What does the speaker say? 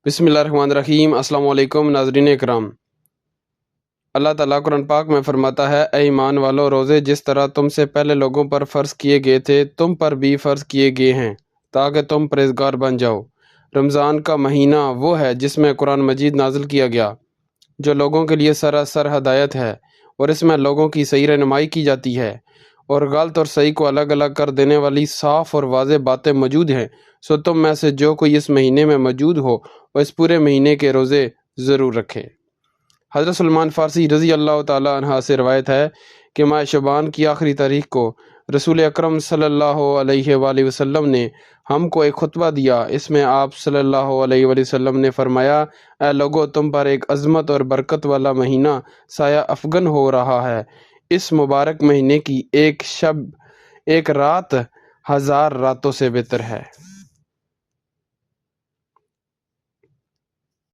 بسم اللہ الرحمن الرحیم۔ السلام علیکم ناظرین اکرام۔ اللہ تعالیٰ قرآن پاک میں فرماتا ہے، اے ایمان والو، روزے جس طرح تم سے پہلے لوگوں پر فرض کیے گئے تھے تم پر بھی فرض کیے گئے ہیں تاکہ تم پرہیزگار بن جاؤ۔ رمضان کا مہینہ وہ ہے جس میں قرآن مجید نازل کیا گیا، جو لوگوں کے لیے سراسر ہدایت ہے، اور اس میں لوگوں کی صحیح رہنمائی کی جاتی ہے اور غلط اور صحیح کو الگ الگ کر دینے والی صاف اور واضح باتیں موجود ہیں۔ سو تم میں سے جو کوئی اس مہینے میں موجود ہو وہ اس پورے مہینے کے روزے ضرور رکھے۔ حضرت سلمان فارسی رضی اللہ تعالیٰ عنہ سے روایت ہے کہ ماہ شعبان کی آخری تاریخ کو رسول اکرم صلی اللہ علیہ وآلہ وسلم نے ہم کو ایک خطبہ دیا۔ اس میں آپ صلی اللہ علیہ وآلہ وسلم نے فرمایا، اے لوگو، تم پر ایک عظمت اور برکت والا مہینہ سایہ افغن ہو رہا ہے۔ اس مبارک مہینے کی ایک شب ایک رات 1000 راتوں سے بہتر ہے۔